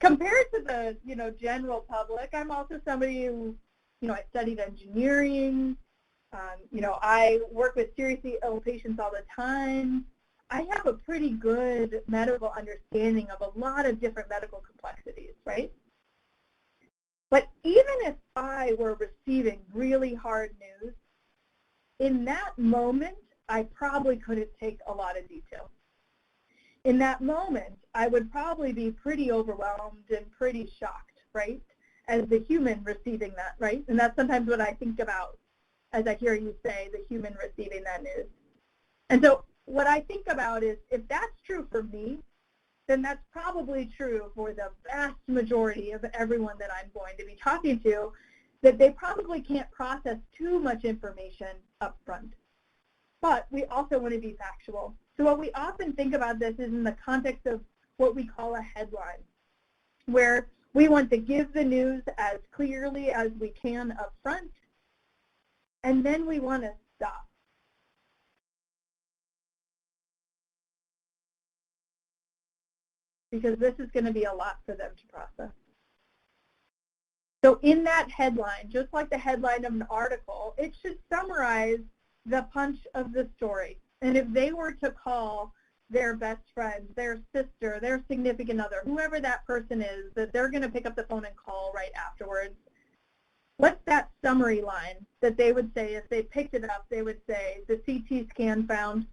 C: Compared to the, general public, I'm also somebody who, I studied engineering. I work with seriously ill patients all the time. I have a pretty good medical understanding of a lot of different medical complexities, right? But even if I were receiving really hard news, in that moment, I probably couldn't take a lot of detail. In that moment, I would probably be pretty overwhelmed and pretty shocked, right, as the human receiving that, right? And that's sometimes what I think about as I hear you say the human receiving that news. And so what I think about is if that's true for me, then that's probably true for the vast majority of everyone that I'm going to be talking to, that they probably can't process too much information up front. But we also want to be factual. So what we often think about this is in the context of what we call a headline, where we want to give the news as clearly as we can up front, and then we want to stop. Because this is going to be a lot for them to process. So in that headline, just like the headline of an article, it should summarize the punch of the story. And if they were to call their best friend, their sister, their significant other, whoever that person is, that they're going to pick up the phone and call right afterwards, what's that summary line that they would say if they picked it up? They would say, the CT scan found,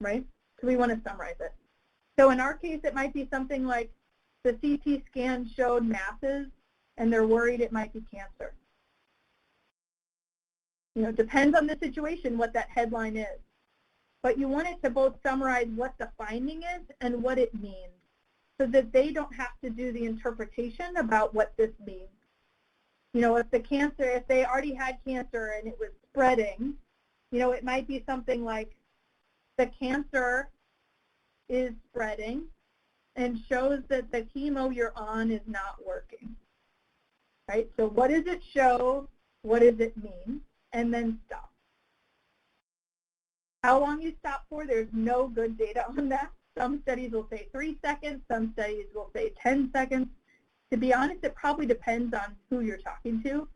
C: right? So we want to summarize it. So in our case, it might be something like the CT scan showed masses and they're worried it might be cancer. You know, depends on the situation what that headline is. But you want it to both summarize what the finding is and what it means so that they don't have to do the interpretation about what this means. You know, if they already had cancer and it was spreading, you know, it might be something like the cancer is spreading and shows that the chemo you're on is not working, right? So what does it show? What does it mean? And then stop. How long you stop for, there's no good data on that. Some studies will say 3 seconds. Some studies will say 10 seconds. To be honest, it probably depends on who you're talking to.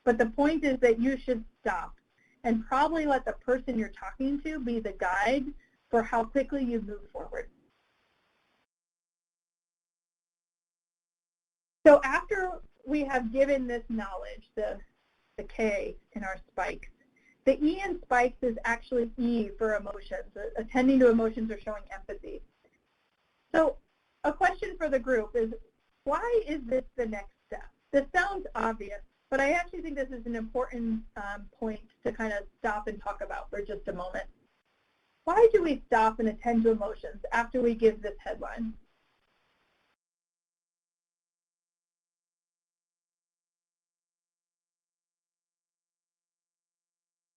C: But the point is that you should stop and probably let the person you're talking to be the guide for how quickly you move forward. So after we have given this knowledge, the K in our spikes, the E in spikes is actually E for emotions, attending to emotions or showing empathy. So a question for the group is, why is this the next step? This sounds obvious, but I actually think this is an important point to kind of stop and talk about for just a moment. Why do we stop and attend to emotions after we give this headline?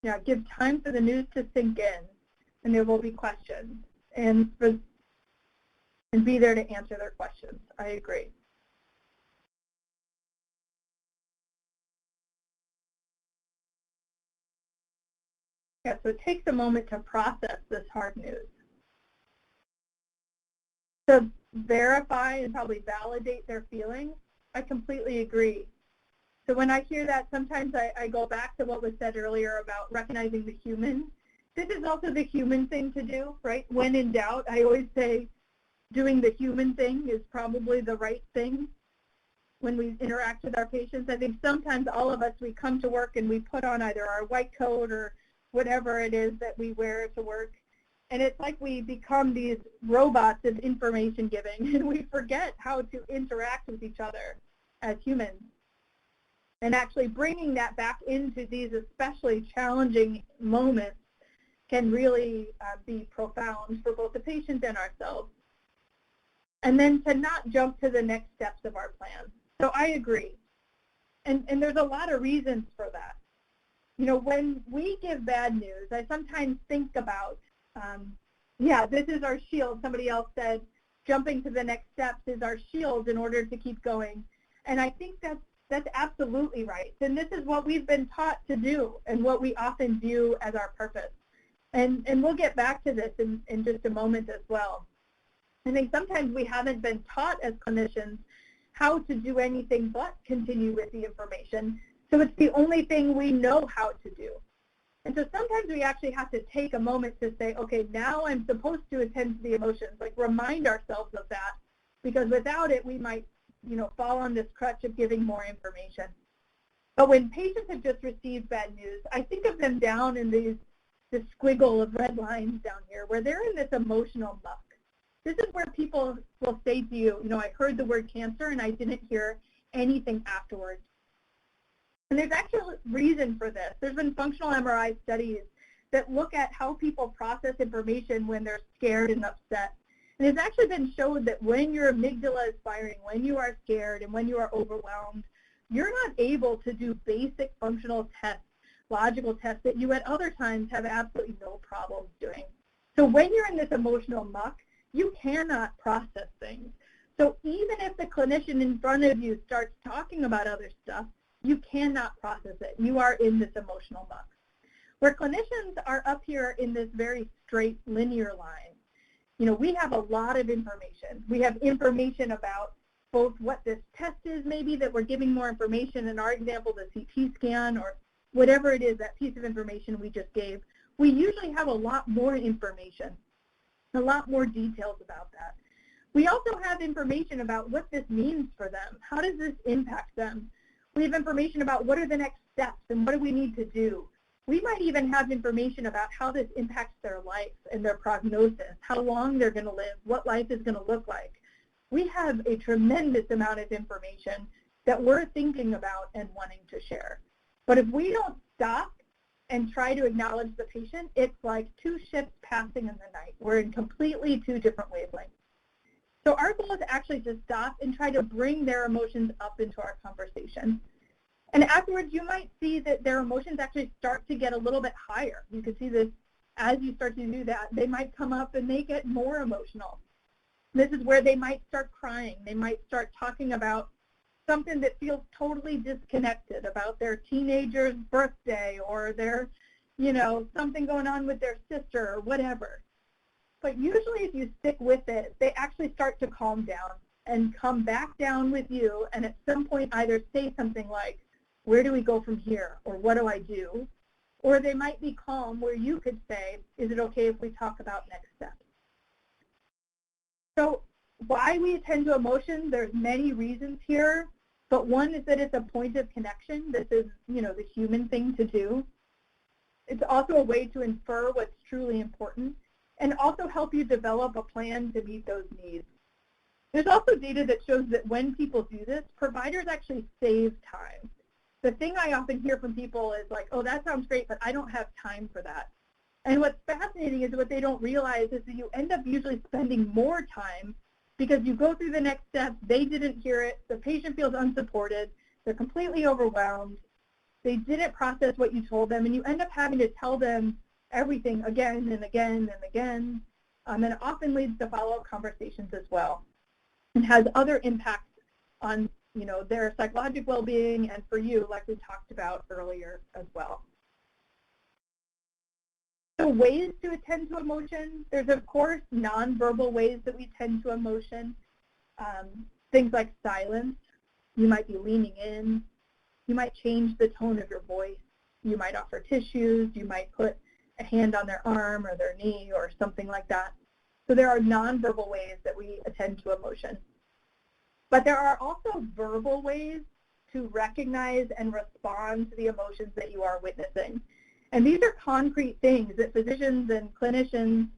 C: Yeah, give time for the news to sink in, and there will be questions, and be there to answer their questions. I agree. Yeah, so it takes a moment to process this hard news. To verify and probably validate their feelings, I completely agree. So when I hear that, sometimes I go back to what was said earlier about recognizing the human. This is also the human thing to do, right? When in doubt, I always say doing the human thing is probably the right thing when we interact with our patients. I think sometimes all of us, we come to work and we put on either our white coat or whatever it is that we wear to work. And it's like we become these robots of information giving, and we forget how to interact with each other as humans. And actually bringing that back into these especially challenging moments can really be profound for both the patient and ourselves. And then to not jump to the next steps of our plan. So I agree. And there's a lot of reasons for that. You know, when we give bad news, I sometimes think about, yeah, this is our shield. Somebody else said jumping to the next steps is our shield in order to keep going. And I think that's absolutely right. And this is what we've been taught to do and what we often view as our purpose. And we'll get back to this in just a moment as well. I think sometimes we haven't been taught as clinicians how to do anything but continue with the information. So it's the only thing we know how to do. And so sometimes we actually have to take a moment to say, okay, now I'm supposed to attend to the emotions, like remind ourselves of that, because without it, we might, you know, fall on this crutch of giving more information. But when patients have just received bad news, I think of them down in this squiggle of red lines down here, where they're in this emotional muck. This is where people will say to you, you know, I heard the word cancer and I didn't hear anything afterwards. And there's actually a reason for this. There's been functional MRI studies that look at how people process information when they're scared and upset. And it's actually been shown that when your amygdala is firing, when you are scared and when you are overwhelmed, you're not able to do basic functional tests, logical tests that you at other times have absolutely no problems doing. So when you're in this emotional muck, you cannot process things. So even if the clinician in front of you starts talking about other stuff, you cannot process it. You are in this emotional muck. Where clinicians are up here in this very straight linear line, you know, we have a lot of information. We have information about both what this test is maybe that we're giving more information, in our example, the CT scan or whatever it is, that piece of information we just gave. We usually have a lot more information, a lot more details about that. We also have information about what this means for them. How does this impact them? We have information about what are the next steps and what do we need to do. We might even have information about how this impacts their life and their prognosis, how long they're going to live, what life is going to look like. We have a tremendous amount of information that we're thinking about and wanting to share. But if we don't stop and try to acknowledge the patient, it's like two ships passing in the night. We're in completely two different wavelengths. So our goal is actually to stop and try to bring their emotions up into our conversation. And afterwards, you might see that their emotions actually start to get a little bit higher. You can see this as you start to do that. They might come up and they get more emotional. This is where they might start crying. They might start talking about something that feels totally disconnected, about their teenager's birthday or their, something going on with their sister or whatever. But usually if you stick with it, they actually start to calm down and come back down with you, and at some point either say something like, where do we go from here, or what do I do? Or they might be calm where you could say, is it okay if we talk about next steps? So why we attend to emotion, there's many reasons here, but one is that it's a point of connection. This is, the human thing to do. It's also a way to infer what's truly important and also help you develop a plan to meet those needs. There's also data that shows that when people do this, providers actually save time. The thing I often hear from people is like, oh, that sounds great, but I don't have time for that. And what's fascinating is what they don't realize is that you end up usually spending more time because you go through the next step, they didn't hear it, the patient feels unsupported, they're completely overwhelmed, they didn't process what you told them, and you end up having to tell them everything again and again and again, and it often leads to follow-up conversations as well, and has other impacts on their psychological well-being and for you, like we talked about earlier as well. So ways to attend to emotion, there's of course nonverbal ways that we tend to emotion. Things like silence, you might be leaning in, you might change the tone of your voice, you might offer tissues, you might put a hand on their arm or their knee or something like that. So there are nonverbal ways that we attend to emotion. But there are also verbal ways to recognize and respond to the emotions that you are witnessing. And these are concrete things that physicians and clinicians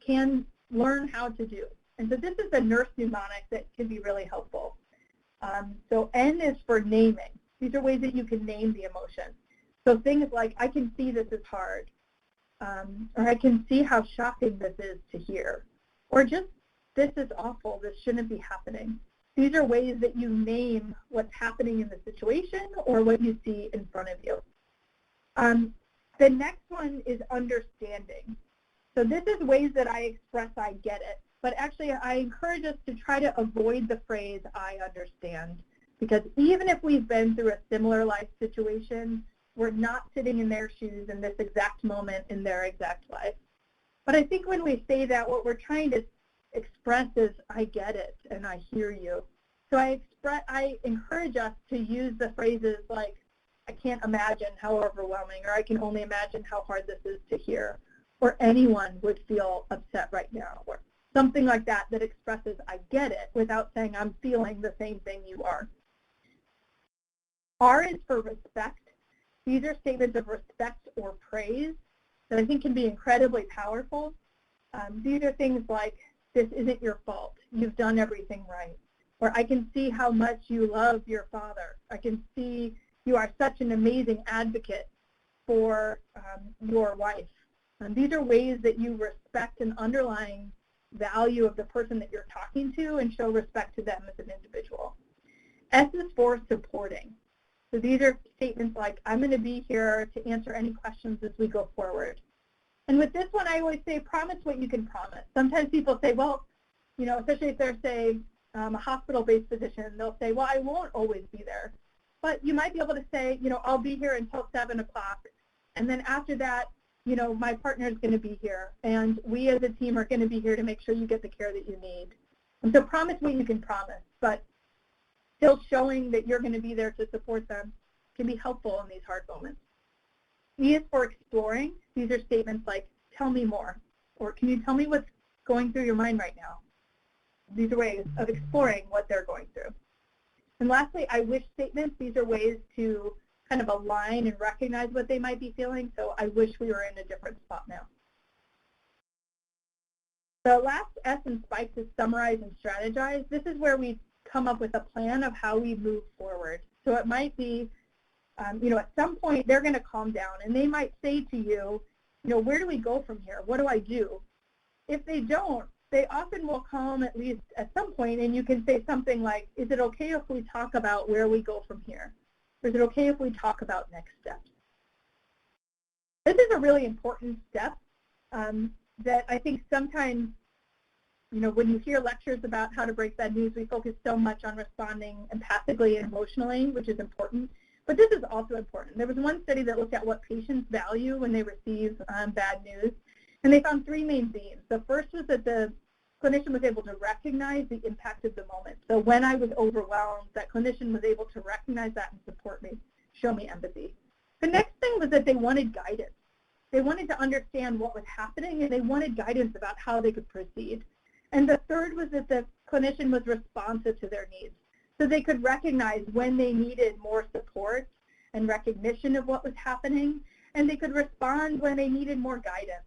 C: can learn how to do. And so this is the nurse mnemonic that can be really helpful. So N is for naming. These are ways that you can name the emotion. So things like, I can see this is hard, or I can see how shocking this is to hear, or just, this is awful, this shouldn't be happening. These are ways that you name what's happening in the situation or what you see in front of you. The next one is understanding. So this is ways that I express I get it, but actually I encourage us to try to avoid the phrase I understand, because even if we've been through a similar life situation, we're not sitting in their shoes in this exact moment in their exact life. But I think when we say that, what we're trying to express is I get it and I hear you. So I encourage us to use the phrases like, I can't imagine how overwhelming, or I can only imagine how hard this is to hear, or anyone would feel upset right now, or something like that that expresses I get it without saying I'm feeling the same thing you are. R is for respect. These are statements of respect or praise that I think can be incredibly powerful. These are things like, this isn't your fault, you've done everything right, or I can see how much you love your father, I can see you are such an amazing advocate for your wife. These are ways that you respect an underlying value of the person that you're talking to and show respect to them as an individual. S is for supporting. So these are statements like, I'm going to be here to answer any questions as we go forward. And with this one, I always say, promise what you can promise. Sometimes people say, well, especially if they're, say, a hospital-based physician, they'll say, well, I won't always be there. But you might be able to say, I'll be here until 7 o'clock. And then after that, my partner is going to be here. And we as a team are going to be here to make sure you get the care that you need. And so promise what you can promise. But still showing that you're going to be there to support them can be helpful in these hard moments. E is for exploring. These are statements like, tell me more, or can you tell me what's going through your mind right now? These are ways of exploring what they're going through. And lastly, I wish statements. These are ways to kind of align and recognize what they might be feeling. So I wish we were in a different spot now. The last S in spikes is summarize and strategize. This is where we come up with a plan of how we move forward. So it might be, at some point they're going to calm down and they might say to you, where do we go from here? What do I do? If they don't, they often will calm at least at some point, and you can say something like, is it okay if we talk about where we go from here? Or is it okay if we talk about next steps? This is a really important step that I think sometimes, when you hear lectures about how to break bad news, we focus so much on responding empathically and emotionally, which is important. But this is also important. There was one study that looked at what patients value when they receive bad news, and they found three main themes. The first was that the clinician was able to recognize the impact of the moment. So when I was overwhelmed, that clinician was able to recognize that and support me, show me empathy. The next thing was that they wanted guidance. They wanted to understand what was happening, and they wanted guidance about how they could proceed. And the third was that the clinician was responsive to their needs. So they could recognize when they needed more support and recognition of what was happening, and they could respond when they needed more guidance.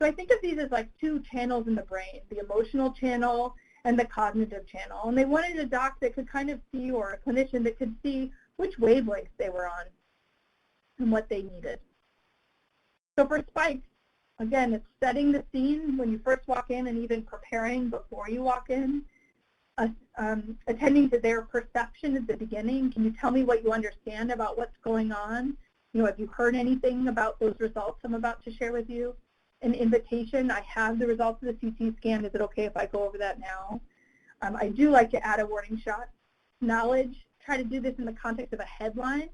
C: So I think of these as like two channels in the brain, the emotional channel and the cognitive channel. And they wanted a doc that could kind of see, or a clinician that could see which wavelengths they were on and what they needed. So for spikes, again, it's setting the scene when you first walk in and even preparing before you walk in. Attending to their perception at the beginning. Can you tell me what you understand about what's going on? Have you heard anything about those results I'm about to share with you? An invitation, I have the results of the CT scan. Is it okay if I go over that now? I do like to add a warning shot. Knowledge, try to do this in the context of a headline.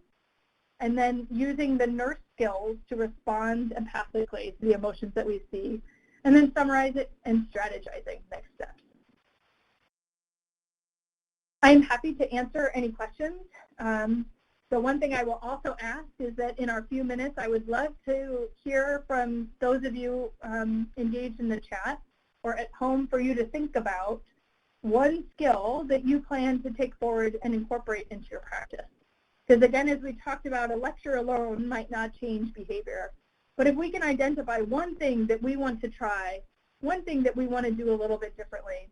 C: And then using the nurse skills to respond empathically to the emotions that we see. And then summarize it and strategizing next steps. I'm happy to answer any questions. So one thing I will also ask is that in our few minutes, I would love to hear from those of you engaged in the chat or at home for you to think about one skill that you plan to take forward and incorporate into your practice. Because again, as we talked about, a lecture alone might not change behavior. But if we can identify one thing that we want to try, one thing that we want to do a little bit differently,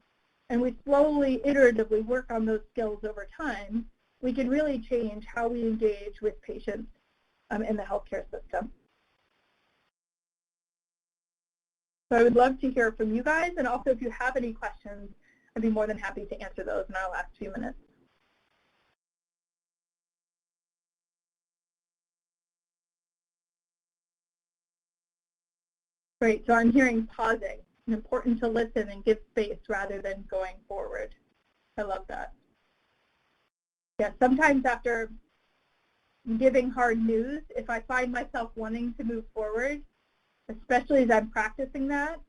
C: and we slowly, iteratively work on those skills over time, we can really change how we engage with patients in the healthcare system. So I would love to hear from you guys, and also if you have any questions, I'd be more than happy to answer those in our last few minutes. Great, so I'm hearing pausing. It's important to listen and give space rather than going forward. I love that. Yeah, sometimes after giving hard news, if I find myself wanting to move forward, especially as I'm practicing that,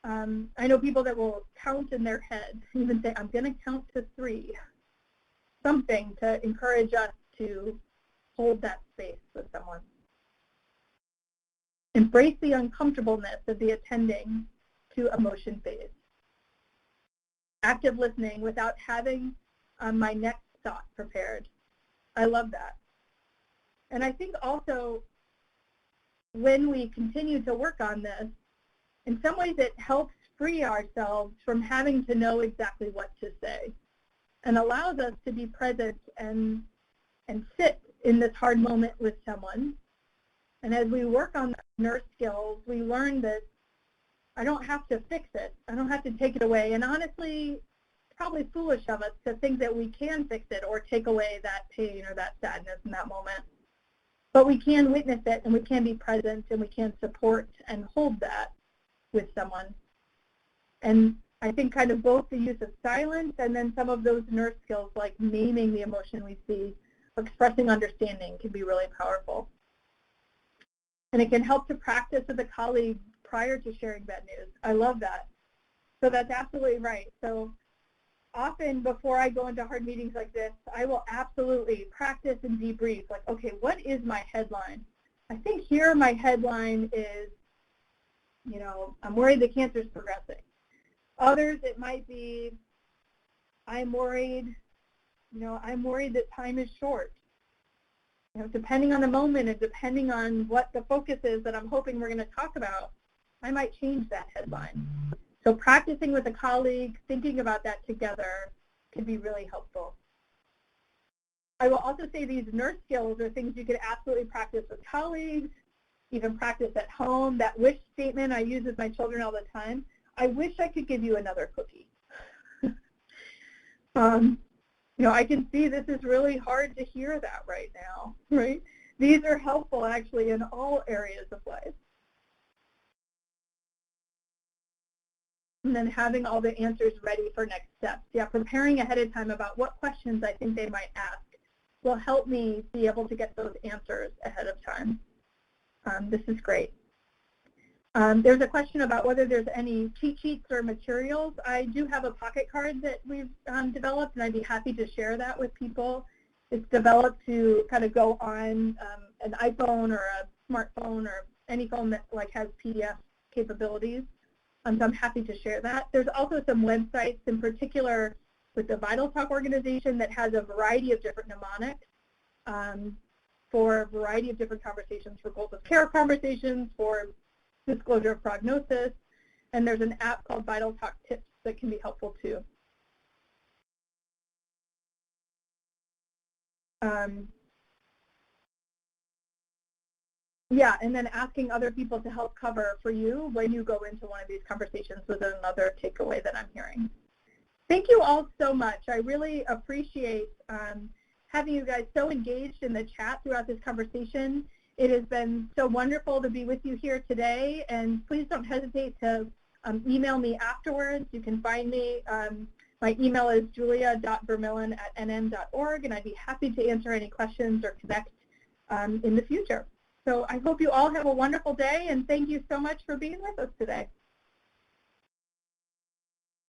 C: I know people that will count in their head, even say, I'm going to count to 3. Something to encourage us to hold that space with someone. Embrace the uncomfortableness of the attending to emotion phase. Active listening without having my next thought prepared. I love that. And I think also when we continue to work on this, in some ways it helps free ourselves from having to know exactly what to say and allows us to be present and sit in this hard moment with someone. And as we work on nurse skills, we learn that I don't have to fix it. I don't have to take it away. And honestly, it's probably foolish of us to think that we can fix it or take away that pain or that sadness in that moment. But we can witness it, and we can be present, and we can support and hold that with someone. And I think kind of both the use of silence and then some of those nurse skills like naming the emotion we see or expressing understanding can be really powerful. And it can help to practice with a colleague prior to sharing bad news. I love that. So that's absolutely right. So often before I go into hard meetings like this, I will absolutely practice and debrief, like, okay, what is my headline? I think here my headline is, I'm worried the cancer is progressing. Others, it might be, I'm worried that time is short. depending on the moment and depending on what the focus is that I'm hoping we're going to talk about, I might change that headline. So practicing with a colleague, thinking about that together can be really helpful. I will also say these nurse skills are things you could absolutely practice with colleagues, even practice at home. That wish statement I use with my children all the time. I wish I could give you another cookie. I can see this is really hard to hear that right now, right? These are helpful actually in all areas of life. And then having all the answers ready for next steps. Yeah, preparing ahead of time about what questions I think they might ask will help me be able to get those answers ahead of time. This is great. There's a question about whether there's any cheat sheets or materials. I do have a pocket card that we've developed, and I'd be happy to share that with people. It's developed to kind of go on an iPhone or a smartphone or any phone that has PDF capabilities. So I'm happy to share that. There's also some websites, in particular with the Vital Talk organization, that has a variety of different mnemonics for a variety of different conversations, for goals of care conversations, for disclosure of prognosis, and there's an app called Vital Talk Tips that can be helpful too. Yeah, and then asking other people to help cover for you when you go into one of these conversations was another takeaway that I'm hearing. Thank you all so much. I really appreciate having you guys so engaged in the chat throughout this conversation. It has been so wonderful to be with you here today, and please don't hesitate to email me afterwards. You can find me. My email is julia.vermillion@nm.org, and I'd be happy to answer any questions or connect in the future. So I hope you all have a wonderful day, and thank you so much for being with us today.